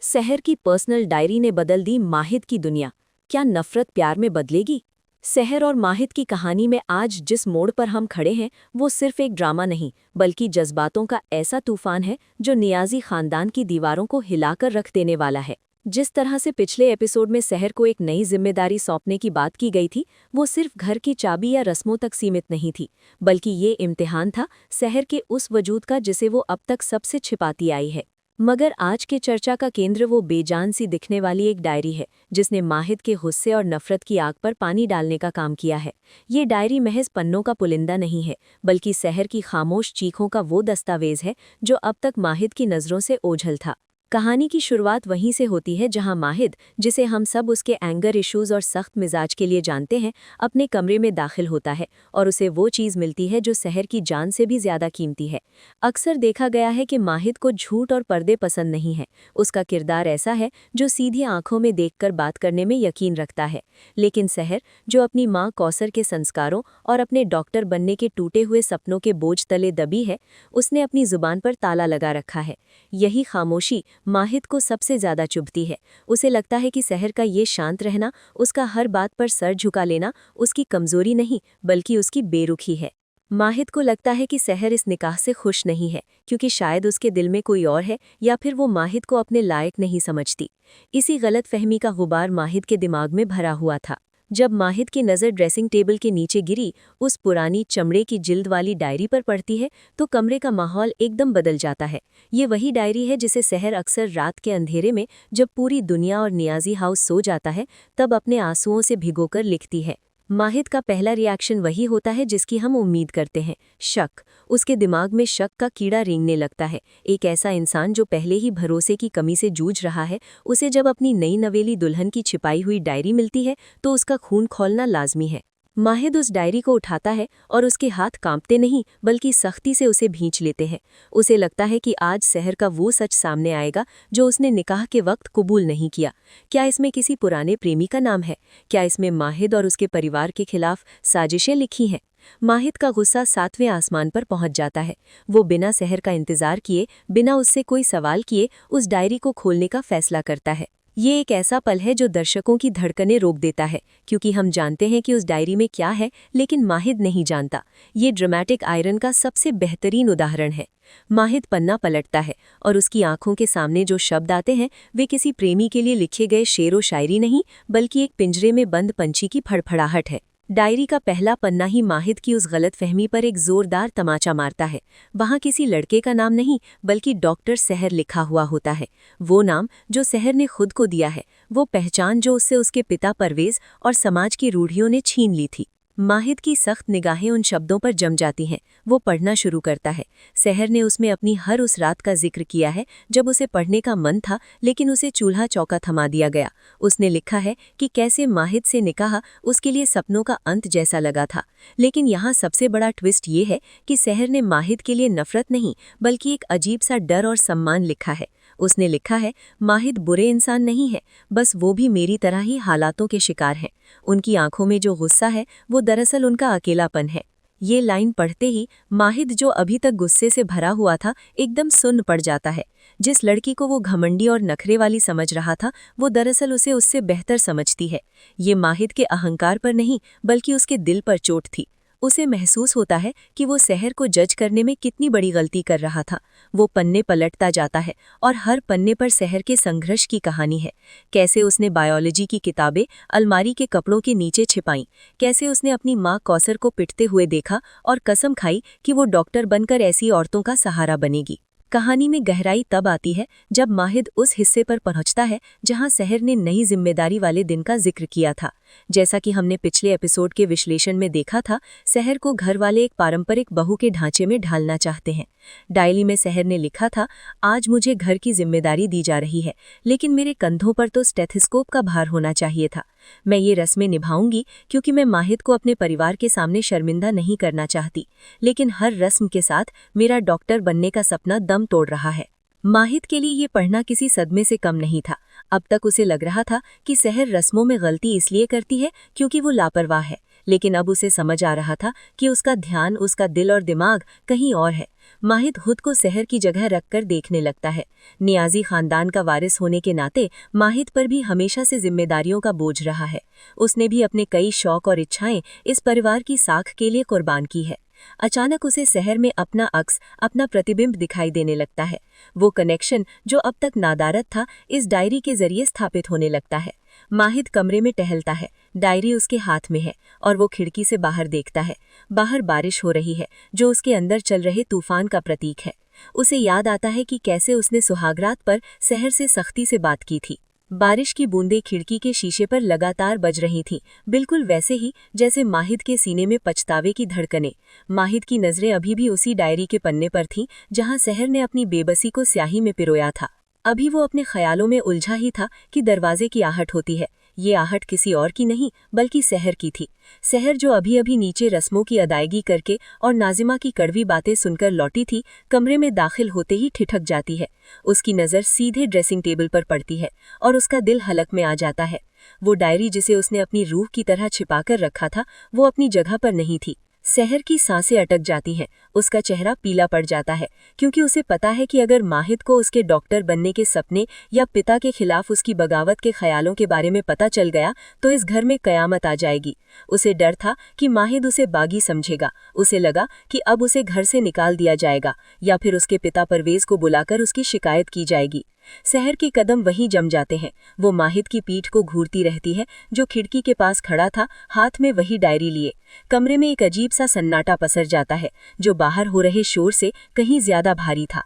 सहर की personal diary ने बदल दी माहिद की दुनिया। क्या नफरत प्यार में बदलेगी? सहर और माहिद की कहानी में आज जिस मोड़ पर हम खड़े हैं वो सिर्फ एक ड्रामा नहीं बल्कि जज्बातों का ऐसा तूफान है जो नियाजी खानदान की दीवारों को हिलाकर रख देने वाला है। जिस तरह से पिछले एपिसोड में सहर को एक नई जिम्मेदारी सौंपने की बात की गई थी, वो सिर्फ घर की चाबी या रस्मों तक सीमित नहीं थी, बल्कि ये इम्तिहान था सहर के उस वजूद का जिसे वो अब तक सबसे छिपाती आई है। मगर आज के चर्चा का केंद्र वो बेजान सी दिखने वाली एक डायरी है जिसने माहिद के गुस्से और नफरत की आग पर पानी डालने का काम किया है। ये डायरी महज पन्नों का पुलिंदा नहीं है, बल्कि सहर की खामोश चीखों का वो दस्तावेज है जो अब तक माहिद की नज़रों से ओझल था। कहानी की शुरुआत वहीं से होती है जहां माहिद, जिसे हम सब उसके एंगर इश्यूज और सख्त मिजाज के लिए जानते हैं, अपने कमरे में दाखिल होता है और उसे वो चीज़ मिलती है जो सहर की जान से भी ज़्यादा कीमती है। अक्सर देखा गया है कि माहिद को झूठ और पर्दे पसंद नहीं है। उसका किरदार ऐसा है जो सीधी आंखों में देखकर बात करने में यकीन रखता है। लेकिन सहर, जो अपनी माँ कौसर के संस्कारों और अपने डॉक्टर बनने के टूटे हुए सपनों के बोझ तले दबी है, उसने अपनी जुबान पर ताला लगा रखा है। यही खामोशी माहिद को सबसे ज्यादा चुभती है। उसे लगता है कि सहर का ये शांत रहना, उसका हर बात पर सर झुका लेना उसकी कमजोरी नहीं बल्कि उसकी बेरुखी है। माहिद को लगता है कि सहर इस निकाह से खुश नहीं है क्योंकि शायद उसके दिल में कोई और है या फिर वो माहिद को अपने लायक नहीं समझती। इसी गलत फहमी का गुबार माहिद के दिमाग में भरा हुआ था। जब माहिद की नज़र ड्रेसिंग टेबल के नीचे गिरी, उस पुरानी चमड़े की जिल्द वाली डायरी पर पड़ती है, तो कमरे का माहौल एकदम बदल जाता है। ये वही डायरी है जिसे सहर अक्सर रात के अंधेरे में, जब पूरी दुनिया और नियाजी हाउस सो जाता है, तब अपने आंसुओं से भिगोकर लिखती है। माहिद का पहला रिएक्शन वही होता है जिसकी हम उम्मीद करते हैं, शक। उसके दिमाग में शक का कीड़ा रेंगने लगता है। एक ऐसा इंसान जो पहले ही भरोसे की कमी से जूझ रहा है, उसे जब अपनी नई नवेली दुल्हन की छिपाई हुई डायरी मिलती है तो उसका खून खौलना लाजमी है। माहिद उस डायरी को उठाता है और उसके हाथ कांपते नहीं बल्कि सख्ती से उसे भींच लेते हैं। उसे लगता है कि आज सहर का वो सच सामने आएगा जो उसने निकाह के वक्त कबूल नहीं किया। क्या इसमें किसी पुराने प्रेमी का नाम है? क्या इसमें माहिद और उसके परिवार के खिलाफ साजिशें लिखी हैं? माहिद का गुस्सा 7वें आसमान पर पहुंच जाता है। वो बिना सहर का इंतजार किए, बिना उससे कोई सवाल किए उस डायरी को खोलने का फैसला करता है। ये एक ऐसा पल है जो दर्शकों की धड़कनें रोक देता है, क्योंकि हम जानते हैं कि उस डायरी में क्या है, लेकिन माहिद नहीं जानता। ये ड्रामेटिक आयरन का सबसे बेहतरीन उदाहरण है। माहिद पन्ना पलटता है और उसकी आंखों के सामने जो शब्द आते हैं वे किसी प्रेमी के लिए लिखे गए शेरो शायरी नहीं, बल्कि एक पिंजरे में बंद पंछी की फड़फड़ाहट है। डायरी का पहला पन्ना ही माहिद की उस गलतफहमी पर एक जोरदार तमाचा मारता है। वहाँ किसी लड़के का नाम नहीं बल्कि डॉक्टर सहर लिखा हुआ होता है। वो नाम जो सहर ने खुद को दिया है, वो पहचान जो उससे उसके पिता परवेज और समाज की रूढ़ियों ने छीन ली थी। माहिद की सख्त निगाहें उन शब्दों पर जम जाती हैं। वो पढ़ना शुरू करता है। सहर ने उसमें अपनी हर उस रात का जिक्र किया है जब उसे पढ़ने का मन था, लेकिन उसे चूल्हा चौका थमा दिया गया। उसने लिखा है कि कैसे माहिद से निकाह उसके लिए सपनों का अंत जैसा लगा था। लेकिन यहाँ सबसे बड़ा ट्विस्ट ये है कि सहर ने माहिद के लिए नफरत नहीं बल्कि एक अजीब सा डर और सम्मान लिखा है। उसने लिखा है, माहिद बुरे इंसान नहीं है, बस वो भी मेरी तरह ही हालातों के शिकार हैं। उनकी आंखों में जो गुस्सा है वो दरअसल उनका अकेलापन है। ये लाइन पढ़ते ही माहिद, जो अभी तक गुस्से से भरा हुआ था, एकदम सुन्न पड़ जाता है। जिस लड़की को वो घमंडी और नखरे वाली समझ रहा था, वो दरअसल उसे उससे बेहतर समझती है। ये माहिद के अहंकार पर नहीं बल्कि उसके दिल पर चोट थी। उसे महसूस होता है कि वो सहर को जज करने में कितनी बड़ी गलती कर रहा था। वो पन्ने पलटता जाता है और हर पन्ने पर सहर के संघर्ष की कहानी है। कैसे उसने बायोलॉजी की किताबें अलमारी के कपड़ों के नीचे छिपाईं, कैसे उसने अपनी माँ कौसर को पिटते हुए देखा और कसम खाई कि वो डॉक्टर बनकर ऐसी औरतों का सहारा बनेगी। कहानी में गहराई तब आती है जब माहिद उस हिस्से पर पहुंचता है जहां सहर ने नई जिम्मेदारी वाले दिन का जिक्र किया था। जैसा कि हमने पिछले एपिसोड के विश्लेषण में देखा था, सहर को घर वाले एक पारंपरिक बहू के ढांचे में ढालना चाहते हैं। डायरी में सहर ने लिखा था, आज मुझे घर की जिम्मेदारी दी जा रही है, लेकिन मेरे कंधों पर तो स्टेथोस्कोप का भार होना चाहिए था। मैं ये रस्में निभाऊंगी क्योंकि मैं माहिद को अपने परिवार के सामने शर्मिंदा नहीं करना चाहती, लेकिन हर रस्म के साथ मेरा डॉक्टर बनने का सपना दम तोड़ रहा है। माहिद के लिए ये पढ़ना किसी सदमे से कम नहीं था। अब तक उसे लग रहा था कि सहर रस्मों में गलती इसलिए करती है क्योंकि वो लापरवाह है, लेकिन अब उसे समझ आ रहा था कि उसका ध्यान, उसका दिल और दिमाग कहीं और है। माहिद खुद को सहर की जगह रखकर देखने लगता है। नियाजी खानदान का वारिस होने के नाते माहिद पर भी हमेशा से जिम्मेदारियों का बोझ रहा है। उसने भी अपने कई शौक और इच्छाएं इस परिवार की साख के लिए कुर्बान की है। अचानक उसे शहर में अपना अक्स, अपना प्रतिबिंब दिखाई देने लगता है। वो कनेक्शन जो अब तक नादारत था, इस डायरी के जरिए स्थापित होने लगता है। माहिद कमरे में टहलता है, डायरी उसके हाथ में है और वो खिड़की से बाहर देखता है। बाहर बारिश हो रही है, जो उसके अंदर चल रहे तूफान का प्रतीक है। उसे याद आता है कि कैसे उसने सुहागरात पर शहर से सख्ती से बात की थी। बारिश की बूंदें खिड़की के शीशे पर लगातार बज रही थीं, बिल्कुल वैसे ही जैसे माहिद के सीने में पछतावे की धड़कनें। माहिद की नज़रें अभी भी उसी डायरी के पन्ने पर थीं, जहां शहर ने अपनी बेबसी को स्याही में पिरोया था। अभी वो अपने ख्यालों में उलझा ही था कि दरवाजे की आहट होती है। ये आहट किसी और की नहीं, बल्कि शहर की थी। शहर जो अभी अभी नीचे रस्मों की अदायगी करके और नाजिमा की कड़वी बातें सुनकर लौटी थी, कमरे में दाखिल होते ही ठिठक जाती है। उसकी नज़र सीधे ड्रेसिंग टेबल पर पड़ती है और उसका दिल हलक में आ जाता है। वो डायरी जिसे उसने अपनी रूह की तरह छिपाकर रखा था, वो अपनी जगह पर नहीं थी। शहर की सांसें अटक जाती हैं, उसका चेहरा पीला पड़ जाता है, क्योंकि उसे पता है कि अगर माहिद को उसके डॉक्टर बनने के सपने या पिता के खिलाफ उसकी बगावत के ख्यालों के बारे में पता चल गया तो इस घर में कयामत आ जाएगी। उसे डर था कि माहिद उसे बागी समझेगा। उसे लगा कि अब उसे घर से निकाल दिया जाएगा या फिर उसके पिता परवेज को बुलाकर उसकी शिकायत की जाएगी। शहर के कदम वहीं जम जाते हैं। वो माहिद की पीठ को घूरती रहती है, जो खिड़की के पास खड़ा था, हाथ में वही डायरी लिए। कमरे में एक अजीब सा सन्नाटा पसर जाता है, जो बाहर हो रहे शोर से कहीं ज्यादा भारी था।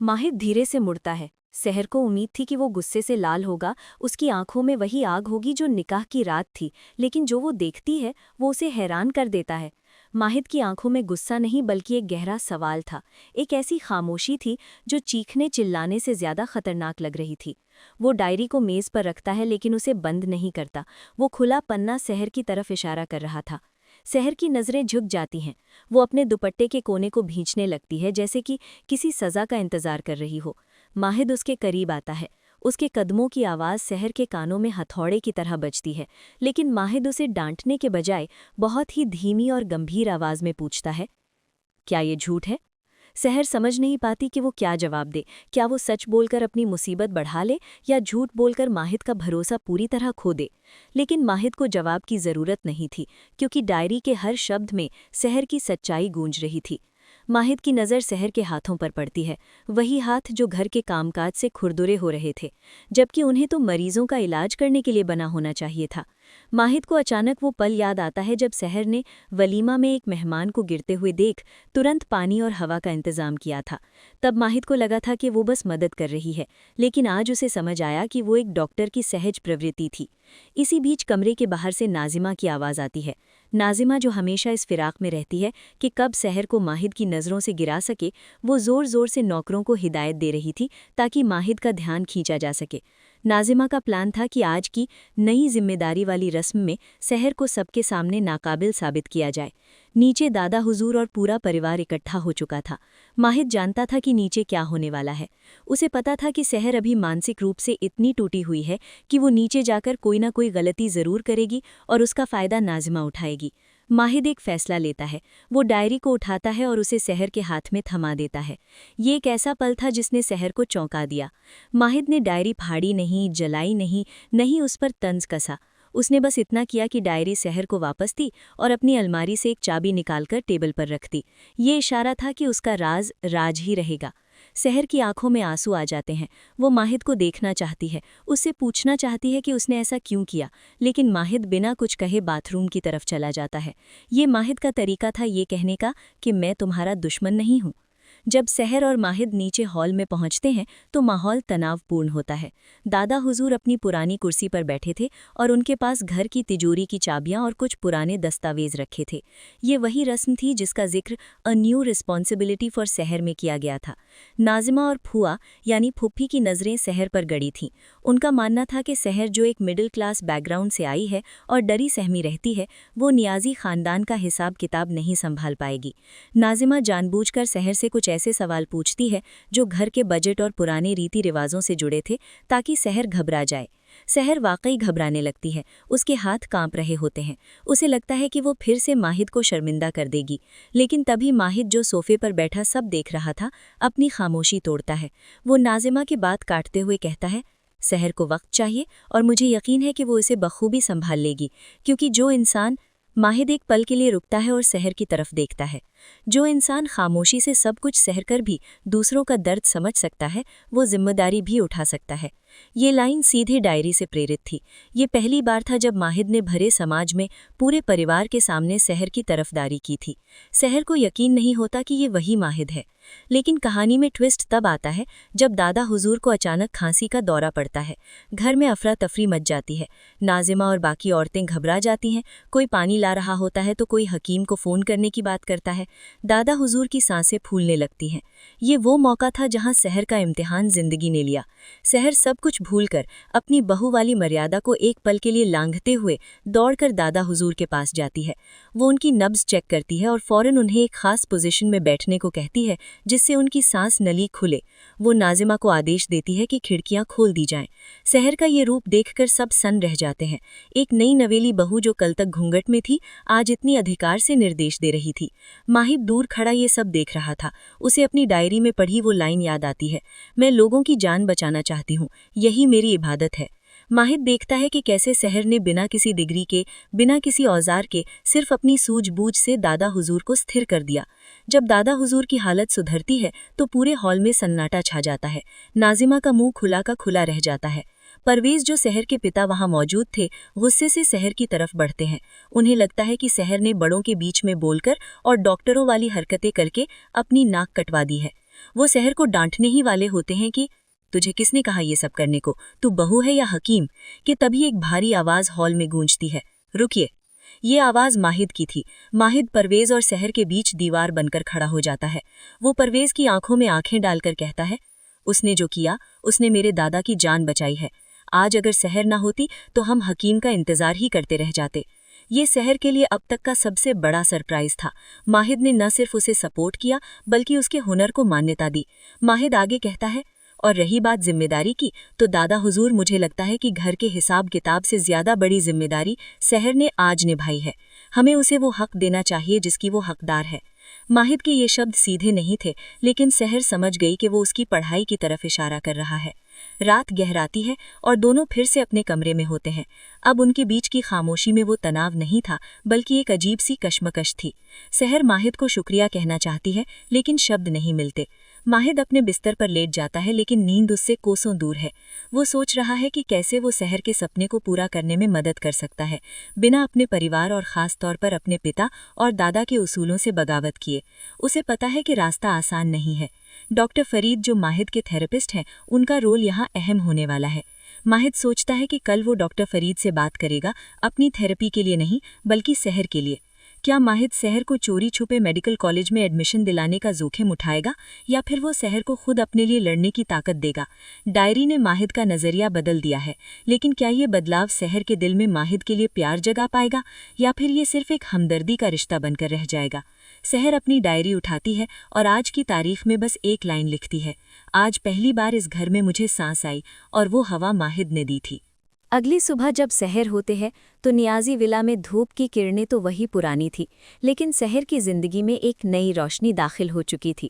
माहिद धीरे से मुड़ता है। शहर को उम्मीद थी कि वो गुस्से से लाल होगा, उसकी आंखों में वही आग होगी जो निकाह की रात थी, लेकिन जो वो देखती है वो उसे हैरान कर देता है। माहिद की आंखों में गुस्सा नहीं बल्कि एक गहरा सवाल था, एक ऐसी खामोशी थी जो चीखने चिल्लाने से ज्यादा खतरनाक लग रही थी। वो डायरी को मेज पर रखता है लेकिन उसे बंद नहीं करता। वो खुला पन्ना शहर की तरफ इशारा कर रहा था। शहर की नज़रें झुक जाती हैं। वो अपने दुपट्टे के कोने को भींचने लगती है, जैसे कि किसी सज़ा का इंतज़ार कर रही हो। माहिद उसके करीब आता है। उसके कदमों की आवाज़ शहर के कानों में हथौड़े की तरह बजती है, लेकिन माहिद उसे डांटने के बजाय बहुत ही धीमी और गंभीर आवाज़ में पूछता है, क्या ये झूठ है? शहर समझ नहीं पाती कि वो क्या जवाब दे। क्या वो सच बोलकर अपनी मुसीबत बढ़ा ले या झूठ बोलकर माहिद का भरोसा पूरी तरह खो दे। लेकिन माहिद को जवाब की ज़रूरत नहीं थी, क्योंकि डायरी के हर शब्द में शहर की सच्चाई गूंज रही थी। माहिद की नज़र शहर के हाथों पर पड़ती है, वही हाथ जो घर के कामकाज से खुरदुरे हो रहे थे, जबकि उन्हें तो मरीजों का इलाज करने के लिए बना होना चाहिए था। माहिद को अचानक वो पल याद आता है जब शहर ने वलीमा में एक मेहमान को गिरते हुए देख तुरंत पानी और हवा का इंतजाम किया था। तब माहिद को लगा था कि वो बस मदद कर रही है, लेकिन आज उसे समझ आया कि वो एक डॉक्टर की सहज प्रवृत्ति थी। इसी बीच कमरे के बाहर से नाजिमा की आवाज़ आती है। नाजिमा, जो हमेशा इस फिराक में रहती है कि कब शहर को माहिद की नज़रों से गिरा सके, वो ज़ोर ज़ोर से नौकरों को हिदायत दे रही थी ताकि माहिद का ध्यान खींचा जा सके। नाजिमा का प्लान था कि आज की नई जिम्मेदारी वाली रस्म में शहर को सबके सामने नाकाबिल साबित किया जाए। नीचे दादा हुजूर और पूरा परिवार इकट्ठा हो चुका था। माहिद जानता था कि नीचे क्या होने वाला है। उसे पता था कि शहर अभी मानसिक रूप से इतनी टूटी हुई है कि वो नीचे जाकर कोई ना कोई गलती ज़रूर करेगी और उसका फ़ायदा नाजिमा उठाएगी। माहिद एक फ़ैसला लेता है। वो डायरी को उठाता है और उसे शहर के हाथ में थमा देता है। ये एक ऐसा पल था जिसने शहर को चौंका दिया। माहिद ने डायरी फाड़ी नहीं, जलाई नहीं, नहीं उस पर तंज कसा। उसने बस इतना किया कि डायरी शहर को वापस दी और अपनी अलमारी से एक चाबी निकालकर टेबल पर रख दी। ये इशारा था कि उसका राज राज ही रहेगा। शहर की आंखों में आंसू आ जाते हैं। वो माहिद को देखना चाहती है, उससे पूछना चाहती है कि उसने ऐसा क्यों किया, लेकिन माहिद बिना कुछ कहे बाथरूम की तरफ चला जाता है। ये माहिद का तरीका था ये कहने का कि मैं तुम्हारा दुश्मन नहीं हूँ। जब शहर और माहिद नीचे हॉल में पहुंचते हैं तो माहौल तनावपूर्ण होता है। दादा हुजूर अपनी पुरानी कुर्सी पर बैठे थे और उनके पास घर की तिजोरी की चाबियां और कुछ पुराने दस्तावेज रखे थे। ये वही रस्म थी जिसका जिक्र अ न्यू रिस्पॉन्सिबिलिटी फॉर शहर में किया गया था। नाजिमा और फुआ यानी फुप्पी की नज़रें शहर पर गड़ी थीं। उनका मानना था कि शहर जो एक मिडिल क्लास बैकग्राउंड से आई है और डरी सहमी रहती है, वो नियाजी खानदान का हिसाब किताब नहीं संभाल पाएगी। नाजिमा जानबूझकर शहर से कुछ ऐसे सवाल पूछती है जो घर के बजट और पुराने रीति रिवाजों से जुड़े थे, ताकि शहर घबरा जाए। सहर वाकई घबराने लगती है, उसके हाथ कांप रहे होते हैं। उसे लगता है कि वो फिर से माहिद को शर्मिंदा कर देगी, लेकिन तभी माहिद जो सोफे पर बैठा सब देख रहा था, अपनी खामोशी तोड़ता है। वो नाजिमा की बात काटते हुए कहता है, सहर को वक्त चाहिए और मुझे यकीन है कि वो इसे बखूबी संभाल लेगी, क्योंकि जो इंसान माहिद एक पल के लिए रुकता है और सहर की तरफ देखता है। जो इंसान खामोशी से सब कुछ सहकर भी दूसरों का दर्द समझ सकता है, वो जिम्मेदारी भी उठा सकता है। ये लाइन सीधे डायरी से प्रेरित थी। ये पहली बार था जब माहिद ने भरे समाज में पूरे परिवार के सामने सहर की तरफदारी की थी। सहर को यकीन नहीं होता कि ये वही माहिद है। लेकिन कहानी में ट्विस्ट तब आता है जब दादा हुजूर को अचानक खांसी का दौरा पड़ता है। घर में अफरा तफरी मच जाती है। नाजिमा और बाकी औरतें घबरा जाती हैं। कोई पानी ला रहा होता है तो कोई हकीम को फ़ोन करने की बात करता है। दादा हुजूर की सांसें फूलने लगती हैं। ये वो मौका था जहां सहर का इम्तिहान जिंदगी ने लिया। सहर सब कुछ भूलकर अपनी बहू वाली मर्यादा को एक पल के लिए लांघते हुए दौड़कर दादा हुजूर के पास जाती है। वो उनकी नब्ज चेक करती है और फौरन उन्हें एक खास पोजीशन में बैठने को कहती है जिससे उनकी सांस नली खुले। वो नाजिमा को आदेश देती है कि खिड़कियां खोल दी जाएं। सहर का ये रूप देखकर सब सन्न रह जाते हैं। एक नई नवेली बहू जो कल तक घूंघट में थी, आज इतनी अधिकार से निर्देश दे रही थी। माहिद दूर खड़ा ये सब देख रहा था। उसे अपनी डायरी में पढ़ी वो लाइन याद आती है, मैं लोगों की जान बचाना चाहती हूँ, यही मेरी इबादत है। माहिद देखता है कि कैसे सहर ने बिना किसी डिग्री के, बिना किसी औजार के, सिर्फ अपनी सूझबूझ से दादा हुजूर को स्थिर कर दिया। जब दादा हुजूर की हालत सुधरती है तो पूरे हॉल में सन्नाटा छा जाता है। नाजिमा का मुंह खुला का खुला रह जाता है। परवेज जो सहर के पिता वहां मौजूद थे, गुस्से से सहर की तरफ बढ़ते हैं। उन्हें लगता है कि सहर ने बड़ों के बीच में बोलकर और डॉक्टरों वाली हरकतें करके अपनी नाक कटवा दी है। वो सहर को डांटने ही वाले होते हैं कि तुझे किसने कहा ये सब करने को, तू बहू है या हकीम, कि तभी एक भारी आवाज हॉल में गूंजती है, रुकिए। ये आवाज माहिद की थी। माहिद परवेज और सहर के बीच दीवार बनकर खड़ा हो जाता है। वो परवेज की आंखों में आंखें डालकर कहता है, उसने जो किया, उसने मेरे दादा की जान बचाई है। आज अगर सहर ना होती तो हम हकीम का इंतजार ही करते रह जाते। ये सहर के लिए अब तक का सबसे बड़ा सरप्राइज था। माहिद ने न सिर्फ उसे सपोर्ट किया बल्कि उसके हुनर को मान्यता दी। माहिद आगे कहता है, और रही बात जिम्मेदारी की, तो दादा हुजूर, मुझे लगता है कि घर के हिसाब किताब से ज्यादा बड़ी जिम्मेदारी सहर ने आज निभाई है। हमें उसे वो हक देना चाहिए जिसकी वो हकदार है। माहिद के ये शब्द सीधे नहीं थे, लेकिन सहर समझ गई कि वो उसकी पढ़ाई की तरफ इशारा कर रहा है। रात गहराती है और दोनों फिर से अपने कमरे में होते हैं। अब उनके बीच की खामोशी में वो तनाव नहीं था, बल्कि एक अजीब सी कश्मकश थी। सहर माहिद को शुक्रिया कहना चाहती है, लेकिन शब्द नहीं मिलते। माहिद अपने बिस्तर पर लेट जाता है, लेकिन नींद उससे कोसों दूर है। वो सोच रहा है कि कैसे वो सहर के सपने को पूरा करने में मदद कर सकता है, बिना अपने परिवार और खास तौर पर अपने पिता और दादा के उसूलों से बगावत किए। उसे पता है कि रास्ता आसान नहीं है। डॉक्टर फरीद जो माहिद के थेरेपिस्ट हैं, उनका रोल यहाँ अहम होने वाला है। माहिद सोचता है कि कल वो डॉक्टर फरीद से बात करेगा, अपनी थेरेपी के लिए नहीं बल्कि सहर के लिए। क्या माहिद सहर को चोरी छुपे मेडिकल कॉलेज में एडमिशन दिलाने का जोखिम उठाएगा, या फिर वो सहर को खुद अपने लिए लड़ने की ताकत देगा? डायरी ने माहिद का नजरिया बदल दिया है, लेकिन क्या ये बदलाव सहर के दिल में माहिद के लिए प्यार जगा पाएगा, या फिर ये सिर्फ एक हमदर्दी का रिश्ता बनकर रह जाएगा? सहर अपनी डायरी उठाती है और आज की तारीख में बस एक लाइन लिखती है, आज पहली बार इस घर में मुझे सांस आई और वो हवा माहिद ने दी थी। अगली सुबह जब सहर होते हैं तो नियाजी विला में धूप की किरणें तो वही पुरानी थी, लेकिन सहर की जिंदगी में एक नई रोशनी दाखिल हो चुकी थी।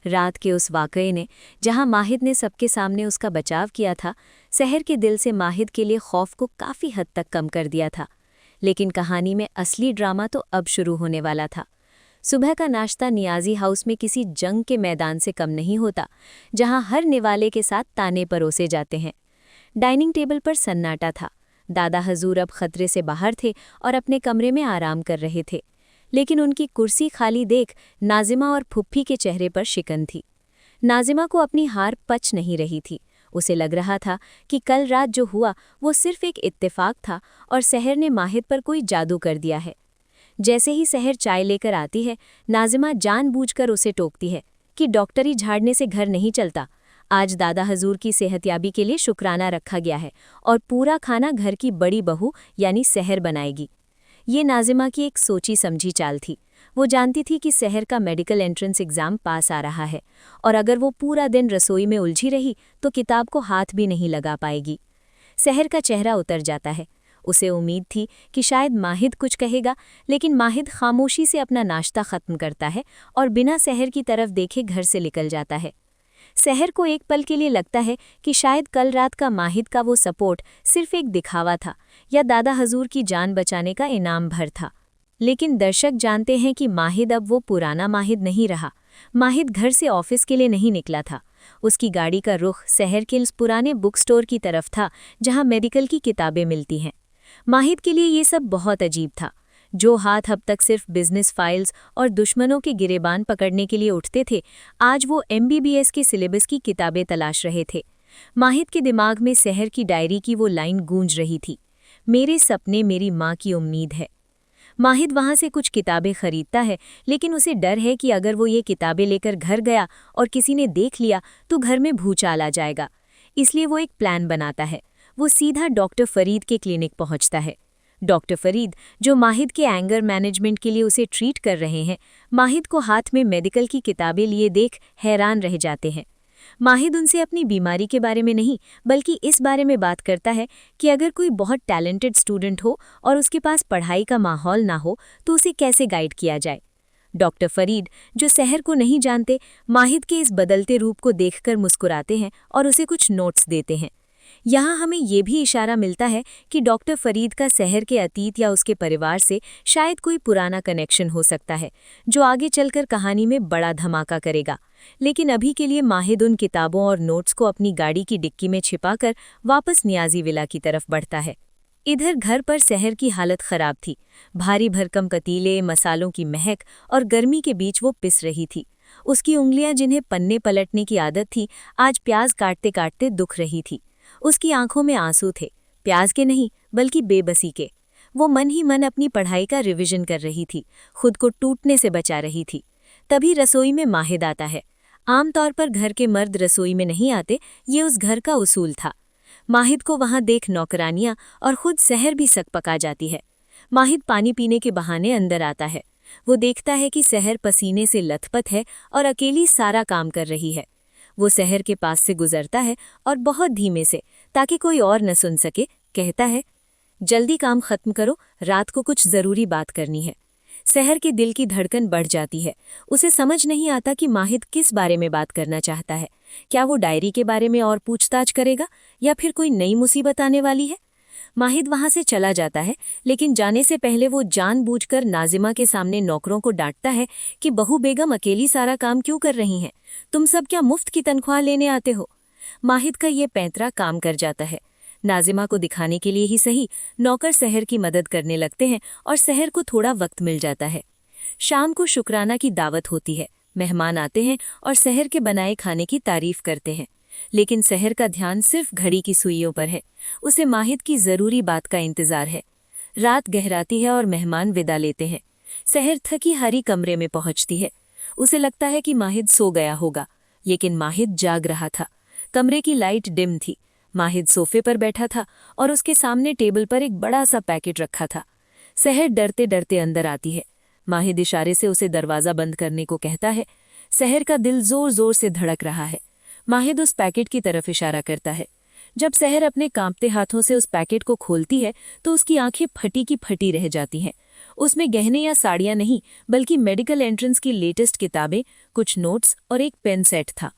रात के उस वाकये ने, जहां माहिद ने सबके सामने उसका बचाव किया था, सहर के दिल से माहिद के लिए खौफ को काफ़ी हद तक कम कर दिया था। लेकिन कहानी में असली ड्रामा तो अब शुरू होने वाला था। सुबह का नाश्ता नियाजी हाउस में किसी जंग के मैदान से कम नहीं होता, जहां हर निवाले के साथ ताने परोसे जाते हैं। डाइनिंग टेबल पर सन्नाटा था। दादा हजूर अब खतरे से बाहर थे और अपने कमरे में आराम कर रहे थे, लेकिन उनकी कुर्सी खाली देख नाजिमा और फुप्पी के चेहरे पर शिकन थी। नाजिमा को अपनी हार पच नहीं रही थी। उसे लग रहा था कि कल रात जो हुआ वो सिर्फ एक इत्तेफाक था और सहर ने माहिद पर कोई जादू कर दिया है। जैसे ही सहर चाय लेकर आती है, नाजिमा जानबूझकर उसे टोकती है कि डॉक्टरी झाड़ने से घर नहीं चलता। आज दादा हजूर की सेहतयाबी के लिए शुक्राना रखा गया है और पूरा खाना घर की बड़ी बहू यानी सहर बनाएगी। ये नाजिमा की एक सोची समझी चाल थी। वो जानती थी कि सहर का मेडिकल एंट्रेंस एग्ज़ाम पास आ रहा है और अगर वो पूरा दिन रसोई में उलझी रही तो किताब को हाथ भी नहीं लगा पाएगी। सहर का चेहरा उतर जाता है। उसे उम्मीद थी कि शायद माहिद कुछ कहेगा, लेकिन माहिद खामोशी से अपना नाश्ता खत्म करता है और बिना सहर की तरफ देखे घर से निकल जाता है। सहर को एक पल के लिए लगता है कि शायद कल रात का माहिद का वो सपोर्ट सिर्फ एक दिखावा था या दादा हजूर की जान बचाने का इनाम भर था। लेकिन दर्शक जानते हैं कि माहिद अब वो पुराना माहिद नहीं रहा। माहिद घर से ऑफिस के लिए नहीं निकला था। उसकी गाड़ी का रुख शहर के उस पुराने बुक स्टोर की तरफ था जहां मेडिकल की किताबें मिलती हैं। माहिद के लिए ये सब बहुत अजीब था। जो हाथ अब तक सिर्फ बिजनेस फाइल्स और दुश्मनों के गिरेबान पकड़ने के लिए उठते थे, आज वो MBBS के सिलेबस की किताबें तलाश रहे थे। माहिद के दिमाग में शहर की डायरी की वो लाइन गूंज रही थी, मेरे सपने मेरी माँ की उम्मीद है। माहिद वहाँ से कुछ किताबें खरीदता है, लेकिन उसे डर है कि अगर वो ये किताबें लेकर घर गया और किसी ने देख लिया तो घर में भूचाल आ जाएगा। इसलिए वो एक प्लान बनाता है। वो सीधा डॉक्टर फरीद के क्लिनिक पहुंचता है। डॉक्टर फरीद, जो माहिद के एंगर मैनेजमेंट के लिए उसे ट्रीट कर रहे हैं, माहिद को हाथ में मेडिकल की किताबें लिए देख हैरान रह जाते हैं। माहिद उनसे अपनी बीमारी के बारे में नहीं, बल्कि इस बारे में बात करता है कि अगर कोई बहुत टैलेंटेड स्टूडेंट हो और उसके पास पढ़ाई का माहौल ना हो तो उसे कैसे गाइड किया जाए। डॉक्टर फरीद, जो शहर को नहीं जानते, माहिद के इस बदलते रूप को देखकर मुस्कुराते हैं और उसे कुछ नोट्स देते हैं। यहाँ हमें ये भी इशारा मिलता है कि डॉक्टर फरीद का शहर के अतीत या उसके परिवार से शायद कोई पुराना कनेक्शन हो सकता है, जो आगे चलकर कहानी में बड़ा धमाका करेगा। लेकिन अभी के लिए माहिद उन किताबों और नोट्स को अपनी गाड़ी की डिक्की में छिपाकर वापस नियाजी विला की तरफ बढ़ता है। इधर घर पर शहर की हालत खराब थी। भारी भरकम पतीले, मसालों की महक और गर्मी के बीच वो पिस रही थी। उसकी उंगलियां, जिन्हें पन्ने पलटने की आदत थी, आज प्याज काटते काटते दुख रही थी। उसकी आंखों में आंसू थे, प्याज के नहीं बल्कि बेबसी के। वो मन ही मन अपनी पढ़ाई का रिवीजन कर रही थी, खुद को टूटने से बचा रही थी। तभी रसोई में माहिद आता है। आमतौर पर घर के मर्द रसोई में नहीं आते, ये उस घर का उसूल था। माहिद को वहां देख नौकरानियां और खुद सहर भी सकपका जाती है। माहिद पानी पीने के बहाने अंदर आता है। वो देखता है कि सहर पसीने से लथपथ है और अकेली सारा काम कर रही है। वो शहर के पास से गुजरता है और बहुत धीमे से, ताकि कोई और न सुन सके, कहता है, जल्दी काम खत्म करो, रात को कुछ जरूरी बात करनी है। शहर के दिल की धड़कन बढ़ जाती है। उसे समझ नहीं आता कि माहिद किस बारे में बात करना चाहता है। क्या वो डायरी के बारे में और पूछताछ करेगा या फिर कोई नई मुसीबत आने वाली है? माहिद वहां से चला जाता है, लेकिन जाने से पहले वो जानबूझकर नाजिमा के सामने नौकरों को डांटता है कि बहू बेगम अकेली सारा काम क्यों कर रही हैं? तुम सब क्या मुफ्त की तनख्वाह लेने आते हो? माहिद का ये पैंतरा काम कर जाता है। नाजिमा को दिखाने के लिए ही सही, नौकर सहर की मदद करने लगते हैं और सहर को थोड़ा वक्त मिल जाता है। शाम को शुक्राना की दावत होती है। मेहमान आते हैं और सहर के बनाए खाने की तारीफ करते हैं, लेकिन सहर का ध्यान सिर्फ घड़ी की सुइयों पर है। उसे माहिद की जरूरी बात का इंतजार है। रात गहराती है और मेहमान विदा लेते हैं। सहर थकी हारी कमरे में पहुंचती है। उसे लगता है कि माहिद सो गया होगा, लेकिन माहिद जाग रहा था। कमरे की लाइट डिम थी। माहिद सोफे पर बैठा था और उसके सामने टेबल पर एक बड़ा सा पैकेट रखा था। सहर डरते डरते अंदर आती है। माहिद इशारे से उसे दरवाजा बंद करने को कहता है। सहर का दिल जोर जोर से धड़क रहा है। माहिद उस पैकेट की तरफ इशारा करता है। जब सहर अपने कांपते हाथों से उस पैकेट को खोलती है तो उसकी आंखें फटी की फटी रह जाती हैं। उसमें गहने या साड़ियां नहीं, बल्कि मेडिकल एंट्रेंस की लेटेस्ट किताबें, कुछ नोट्स और एक पेन सेट था।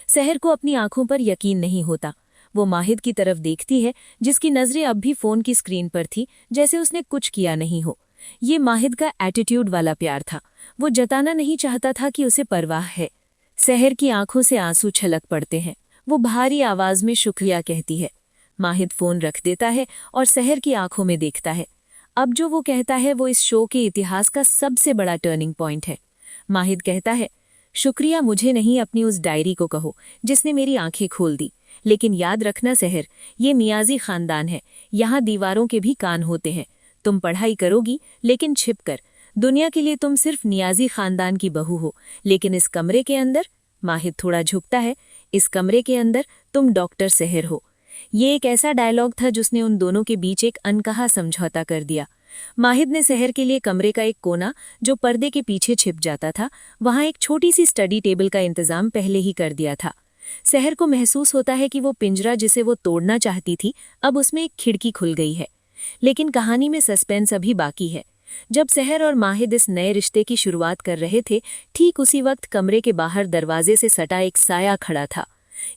सहर को अपनी आंखों पर यकीन नहीं होता। वो माहिद की तरफ देखती है, जिसकी नजरें अब भी फोन की स्क्रीन पर थी, जैसे उसने कुछ किया नहीं हो। ये माहिद का एटीट्यूड वाला प्यार था। वो जताना नहीं चाहता था कि उसे परवाह है। सहर की आंखों से आंसू छलक पड़ते हैं। वो भारी आवाज में शुक्रिया कहती है। माहिद फोन रख देता है और सहर की आंखों में देखता है। अब जो वो कहता है वो इस शो के इतिहास का सबसे बड़ा टर्निंग पॉइंट है। माहिद कहता है, शुक्रिया मुझे नहीं, अपनी उस डायरी को कहो जिसने मेरी आंखें खोल दी। लेकिन याद रखना सहर, ये नियाजी खानदान है। यहाँ दीवारों के भी कान होते हैं। तुम पढ़ाई करोगी, लेकिन छिपकर। दुनिया के लिए तुम सिर्फ नियाजी खानदान की बहू हो, लेकिन इस कमरे के अंदर, माहिद थोड़ा झुकता है, इस कमरे के अंदर तुम डॉक्टर सहर हो। ये एक ऐसा डायलॉग था जिसने उन दोनों के बीच एक अनकहा समझौता कर दिया। माहिद ने सहर के लिए कमरे का एक कोना, जो पर्दे के पीछे छिप जाता था, वहां एक छोटी सी स्टडी टेबल का इंतजाम पहले ही कर दिया था। सहर को महसूस होता है कि वो पिंजरा जिसे वो तोड़ना चाहती थी, अब उसमें एक खिड़की खुल गई है। लेकिन कहानी में सस्पेंस अभी बाकी है। जब सहर और माहिद इस नए रिश्ते की शुरुआत कर रहे थे, ठीक उसी वक्त कमरे के बाहर दरवाजे से सटा एक साया खड़ा था।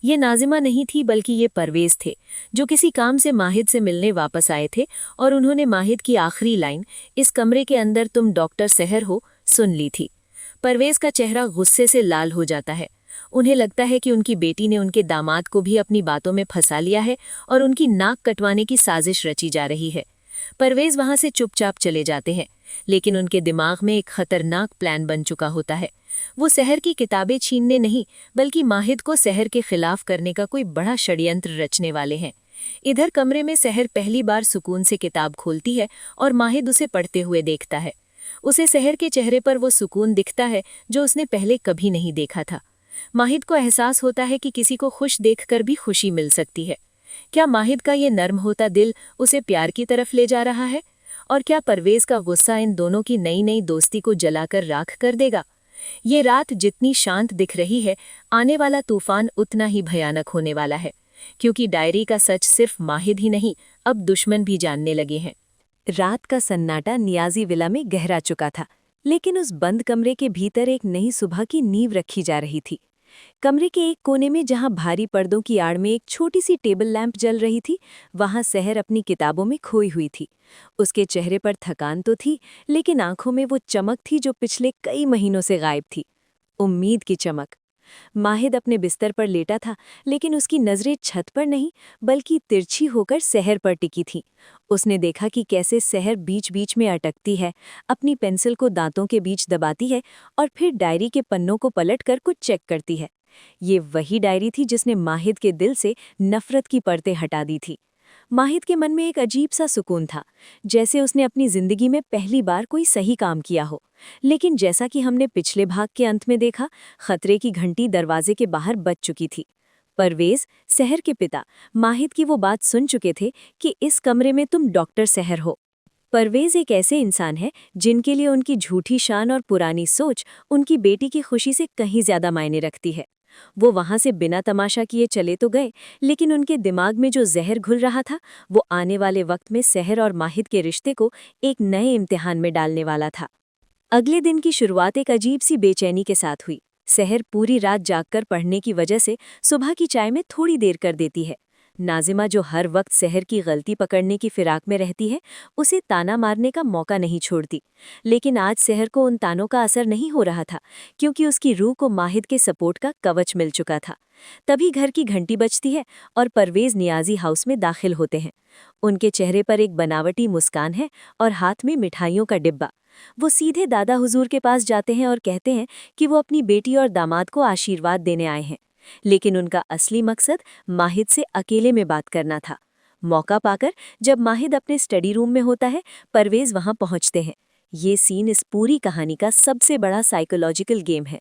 ये नाजिमा नहीं थी, बल्कि ये परवेज थे, जो किसी काम से माहिद से मिलने वापस आए थे, और उन्होंने माहिद की आखिरी लाइन, इस कमरे के अंदर तुम डॉक्टर सहर हो, सुन ली थी। परवेज का चेहरा गुस्से से लाल हो जाता है। उन्हें लगता है कि उनकी बेटी ने उनके दामाद को भी अपनी बातों में फंसा लिया है और उनकी नाक कटवाने की साजिश रची जा रही है। परवेज वहां से चुपचाप चले जाते हैं, लेकिन उनके दिमाग में एक खतरनाक प्लान बन चुका होता है। वो सहर की किताबें छीनने नहीं, बल्कि माहिद को सहर के खिलाफ करने का कोई बड़ा षड्यंत्र रचने वाले हैं। इधर कमरे में सहर पहली बार सुकून से किताब खोलती है और माहिद उसे पढ़ते हुए देखता है। उसे सहर के चेहरे पर वो सुकून दिखता है जो उसने पहले कभी नहीं देखा था। माहिद को एहसास होता है कि किसी को खुश देखकर भी खुशी मिल सकती है। क्या माहिद का ये नर्म होता दिल उसे प्यार की तरफ ले जा रहा है? और क्या परवेज का गुस्सा इन दोनों की नई नई दोस्ती को जलाकर राख कर देगा? ये रात जितनी शांत दिख रही है, आने वाला तूफान उतना ही भयानक होने वाला है, क्योंकि डायरी का सच सिर्फ माहिद ही नहीं, अब दुश्मन भी जानने लगे हैं। रात का सन्नाटा नियाजी विला में गहरा चुका था, लेकिन उस बंद कमरे के भीतर एक नई सुबह की नींव रखी जा रही थी। कमरे के एक कोने में, जहां भारी पर्दों की आड़ में एक छोटी सी टेबल लैंप जल रही थी, वहां सहर अपनी किताबों में खोई हुई थी। उसके चेहरे पर थकान तो थी, लेकिन आंखों में वो चमक थी जो पिछले कई महीनों से गायब थी। उम्मीद की चमक। माहिद अपने बिस्तर पर लेटा था, लेकिन उसकी नजरें छत पर नहीं, बल्कि तिरछी होकर सहर पर टिकी थीं। उसने देखा कि कैसे सहर बीच बीच में अटकती है, अपनी पेंसिल को दांतों के बीच दबाती है और फिर डायरी के पन्नों को पलटकर कुछ चेक करती है। ये वही डायरी थी जिसने माहिद के दिल से नफरत की परतें हटा दी थी। माहिद के मन में एक अजीब सा सुकून था, जैसे उसने अपनी जिंदगी में पहली बार कोई सही काम किया हो। लेकिन जैसा कि हमने पिछले भाग के अंत में देखा, खतरे की घंटी दरवाजे के बाहर बज चुकी थी। परवेज, सहर के पिता, माहिद की वो बात सुन चुके थे कि इस कमरे में तुम डॉक्टर सहर हो। परवेज एक ऐसे इंसान है जिनके लिए उनकी झूठी शान और पुरानी सोच उनकी बेटी की खुशी से कहीं ज्यादा मायने रखती है। वो वहां से बिना तमाशा किए चले तो गए, लेकिन उनके दिमाग में जो जहर घुल रहा था, वो आने वाले वक्त में सहर और माहिद के रिश्ते को एक नए इम्तिहान में डालने वाला था। अगले दिन की शुरुआत एक अजीब सी बेचैनी के साथ हुई। सहर पूरी रात जागकर पढ़ने की वजह से सुबह की चाय में थोड़ी देर कर देती है। नाजिमा, जो हर वक्त सहर की गलती पकड़ने की फिराक में रहती है, उसे ताना मारने का मौका नहीं छोड़ती। लेकिन आज सहर को उन तानों का असर नहीं हो रहा था, क्योंकि उसकी रूह को माहिद के सपोर्ट का कवच मिल चुका था। तभी घर की घंटी बजती है और परवेज नियाजी हाउस में दाखिल होते हैं। उनके चेहरे पर एक बनावटी मुस्कान है और हाथ में मिठाइयों का डिब्बा। वो सीधे दादा हुजूर के पास जाते हैं और कहते हैं कि वो अपनी बेटी और दामाद को आशीर्वाद देने आए हैं। लेकिन उनका असली मकसद माहिद से अकेले में बात करना था। मौका पाकर जब माहिद अपने स्टडी रूम में होता है, परवेज वहां पहुंचते हैं। ये सीन इस पूरी कहानी का सबसे बड़ा साइकोलॉजिकल गेम है।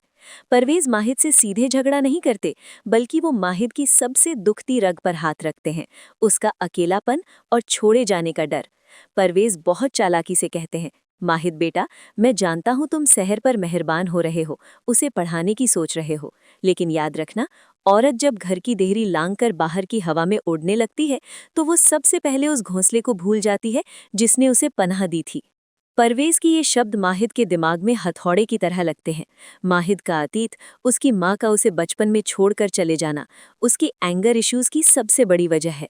परवेज माहिद से सीधे झगड़ा नहीं करते, बल्कि वो माहिद की सबसे दुखती रग पर हाथ रखते हैं, उसका अकेलापन और छोड़े जाने का डर। परवेज बहुत चालाकी से कहते हैं, माहिद बेटा, मैं जानता हूं तुम सहर पर मेहरबान हो रहे हो, उसे पढ़ाने की सोच रहे हो, लेकिन याद रखना, औरत जब घर की देहरी लांग कर बाहर की हवा में उड़ने लगती है, तो वो सबसे पहले उस घोंसले को भूल जाती है जिसने उसे पनाह दी थी। परवेज की ये शब्द माहिद के दिमाग में हथौड़े की तरह लगते हैं। माहिद का अतीत, उसकी माँ का उसे बचपन में छोड़कर चले जाना, उसकी एंगर इश्यूज की सबसे बड़ी वजह है।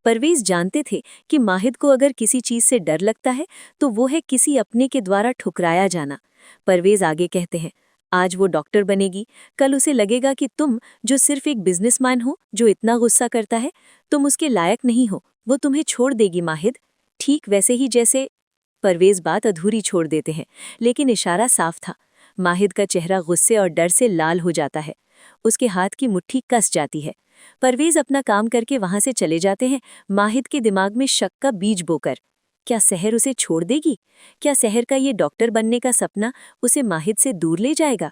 परवेज जानते थे कि माहिद को अगर किसी चीज से डर लगता है, तो वो है किसी अपने के द्वारा ठुकराया जाना। परवेज आगे कहते हैं, आज वो डॉक्टर बनेगी, कल उसे लगेगा कि तुम, जो सिर्फ एक बिजनेसमैन हो जो इतना गुस्सा करता है, तुम उसके लायक नहीं हो, वो तुम्हें छोड़ देगी माहिद। ठीक वैसे ही जैसे परवेज बात अधूरी छोड़ देते हैं, लेकिन इशारा साफ था। माहिद का चेहरा गुस्से और डर से लाल हो जाता है, उसके हाथ की मुट्ठी कस जाती है। परवेज अपना काम करके वहां से चले जाते हैं, माहिद के दिमाग में शक का बीज बोकर। क्या सहर उसे छोड़ देगी? क्या सहर का ये डॉक्टर बनने का सपना उसे माहिद से दूर ले जाएगा?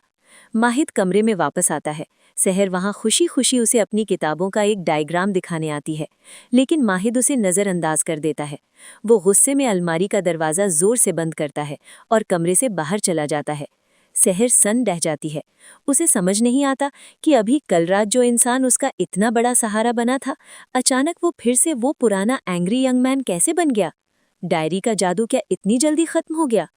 माहिद कमरे में वापस आता है। सहर वहां खुशी खुशी उसे अपनी किताबों का एक डायग्राम दिखाने आती है, लेकिन माहिद उसे नज़रअंदाज कर देता है। वो गुस्से में अलमारी का दरवाज़ा जोर से बंद करता है और कमरे से बाहर चला जाता है। सहर सन्न रह जाती है। उसे समझ नहीं आता कि अभी कल रात जो इंसान उसका इतना बड़ा सहारा बना था, अचानक वो फिर से वो पुराना एंग्री यंग मैन कैसे बन गया। डायरी का जादू क्या इतनी जल्दी खत्म हो गया?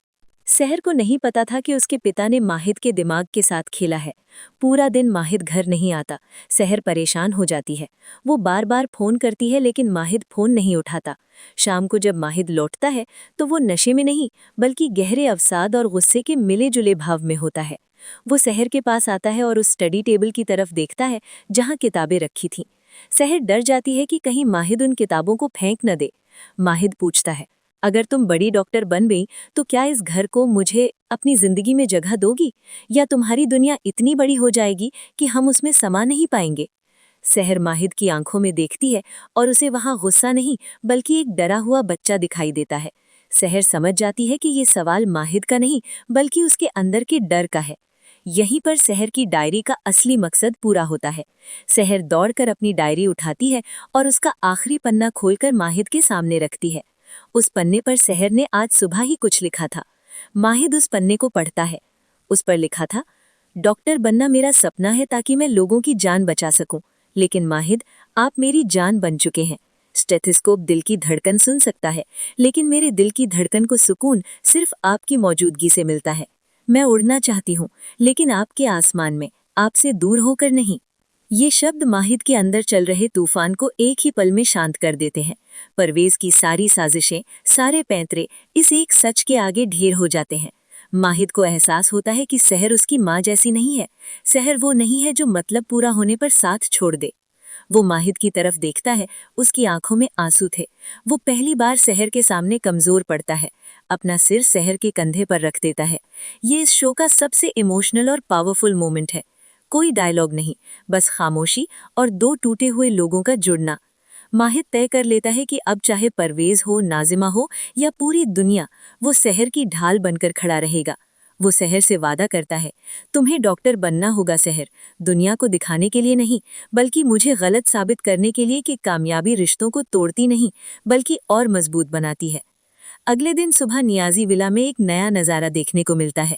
सहर को नहीं पता था कि उसके पिता ने माहिद के दिमाग के साथ खेला है। पूरा दिन माहिद घर नहीं आता। सहर परेशान हो जाती है। वो बार बार फोन करती है लेकिन माहिद फोन नहीं उठाता। शाम को जब माहिद लौटता है तो वो नशे में नहीं बल्कि गहरे अवसाद और गुस्से के मिले जुले भाव में होता है। वो सहर के पास आता है और उस स्टडी टेबल की तरफ देखता है जहाँ किताबें रखी थीं। सहर डर जाती है कि कहीं माहिद उन किताबों को फेंक न दे। माहिद पूछता है, अगर तुम बड़ी डॉक्टर बन गई तो क्या इस घर को मुझे अपनी जिंदगी में जगह दोगी, या तुम्हारी दुनिया इतनी बड़ी हो जाएगी कि हम उसमें समा नहीं पाएंगे? सहर माहिद की आंखों में देखती है और उसे वहां गुस्सा नहीं बल्कि एक डरा हुआ बच्चा दिखाई देता है। सहर समझ जाती है कि ये सवाल माहिद का नहीं बल्कि उसके अंदर के डर का है। यहीं पर सहर की डायरी का असली मकसद पूरा होता है। सहर दौड़कर अपनी डायरी उठाती है और उसका आखिरी पन्ना खोलकर माहिद के सामने रखती है। उस पन्ने पर सहर ने आज सुबह ही कुछ लिखा था। माहिद उस पन्ने को पढ़ता है। उस पर लिखा था, डॉक्टर बनना मेरा सपना है ताकि मैं लोगों की जान बचा सकूं, लेकिन माहिद आप मेरी जान बन चुके हैं। स्टेथोस्कोप दिल की धड़कन सुन सकता है, लेकिन मेरे दिल की धड़कन को सुकून सिर्फ आपकी मौजूदगी से मिलता है। मैं उड़ना चाहती हूँ, लेकिन आपके आसमान में, आपसे दूर होकर नहीं। ये शब्द माहिद के अंदर चल रहे तूफान को एक ही पल में शांत कर देते हैं। परवेज की सारी साजिशें, सारे पैंतरे इस एक सच के आगे ढेर हो जाते हैं। माहिद को एहसास होता है कि सहर उसकी माँ जैसी नहीं है। सहर वो नहीं है जो मतलब पूरा होने पर साथ छोड़ दे। वो माहिद की तरफ देखता है, उसकी आंखों में आंसू थे। वो पहली बार सहर के सामने कमजोर पड़ता है, अपना सिर सहर के कंधे पर रख देता है। ये इस शो का सबसे इमोशनल और पावरफुल मोमेंट है। कोई डायलॉग नहीं, बस खामोशी और दो टूटे हुए लोगों का जुड़ना। माहिद तय कर लेता है कि अब चाहे परवेज हो, नाजिमा हो या पूरी दुनिया, वो सहर की ढाल बनकर खड़ा रहेगा। वो सहर से वादा करता है, तुम्हें डॉक्टर बनना होगा सहर, दुनिया को दिखाने के लिए नहीं बल्कि मुझे गलत साबित करने के लिए कि कामयाबी रिश्तों को तोड़ती नहीं बल्कि और मजबूत बनाती है। अगले दिन सुबह नियाजी विला में एक नया नज़ारा देखने को मिलता है।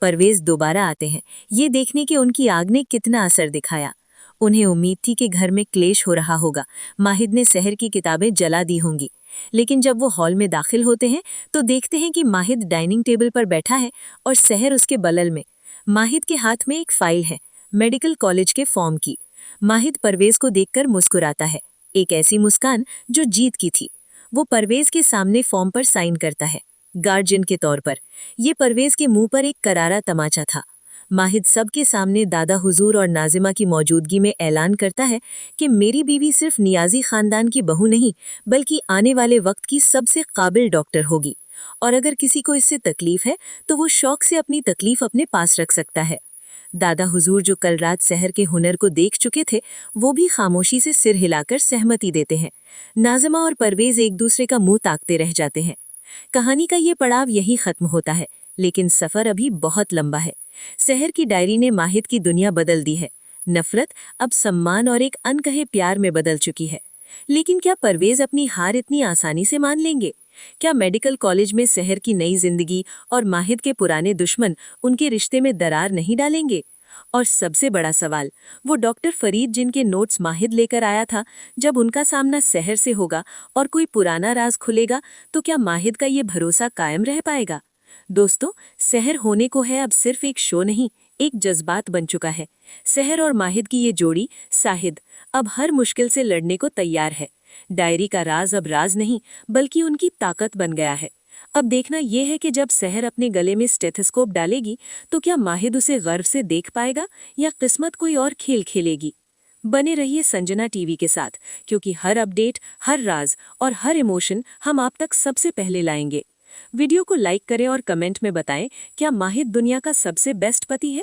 परवेज दोबारा आते हैं, ये देखने कि उनकी आग ने कितना असर दिखाया। उन्हें उम्मीद थी कि घर में क्लेश हो रहा होगा, माहिद ने सहर की किताबें जला दी होंगी। लेकिन जब वो हॉल में दाखिल होते हैं तो देखते हैं कि माहिद डाइनिंग टेबल पर बैठा है और सहर उसके बगल में। माहिद के हाथ में एक फाइल है, मेडिकल कॉलेज के फॉर्म की। माहिद परवेज को देखकर मुस्कुराता है, एक ऐसी मुस्कान जो जीत की थी। वो परवेज के सामने फॉर्म पर साइन करता है, गार्जियन के तौर पर। ये परवेज के मुंह पर एक करारा तमाचा था। माहिद सबके सामने दादा हुजूर और नाजिमा की मौजूदगी में ऐलान करता है कि मेरी बीवी सिर्फ नियाजी खानदान की बहू नहीं बल्कि आने वाले वक्त की सबसे काबिल डॉक्टर होगी, और अगर किसी को इससे तकलीफ है तो वो शौक से अपनी तकलीफ अपने पास रख सकता है। दादा हुजूर जो कल रात सहर के हुनर को देख चुके थे, वो भी खामोशी से सिर हिलाकर सहमति देते हैं। नाजिमा और परवेज एक दूसरे का मुंह ताकते रह जाते हैं। कहानी का ये पड़ाव यही खत्म होता है, लेकिन सफर अभी बहुत लंबा है। सहर की डायरी ने माहिद की दुनिया बदल दी है। नफरत अब सम्मान और एक अनकहे प्यार में बदल चुकी है। लेकिन क्या परवेज अपनी हार इतनी आसानी से मान लेंगे? क्या मेडिकल कॉलेज में सहर की नई जिंदगी और माहिद के पुराने दुश्मन उनके रिश्ते में दरार नहीं डालेंगे? और सबसे बड़ा सवाल, वो डॉक्टर फरीद जिनके नोट्स माहिद लेकर आया था, जब उनका सामना सहर से होगा और कोई पुराना राज खुलेगा तो क्या माहिद का ये भरोसा कायम रह पाएगा? दोस्तों, सहर होने को है अब सिर्फ एक शो नहीं, एक जज्बात बन चुका है। सहर और माहिद की ये जोड़ी साहिद अब हर मुश्किल से लड़ने को तैयार है। डायरी का राज अब राज नहीं बल्कि उनकी ताकत बन गया है। अब देखना यह है कि जब सहर अपने गले में स्टेथोस्कोप डालेगी तो क्या माहिद उसे गर्व से देख पाएगा या किस्मत कोई और खेल खेलेगी। बने रहिए संजना टीवी के साथ, क्योंकि हर अपडेट, हर राज और हर इमोशन हम आप तक सबसे पहले लाएंगे। वीडियो को लाइक करें और कमेंट में बताएं, क्या माहिद दुनिया का सबसे बेस्ट पति है?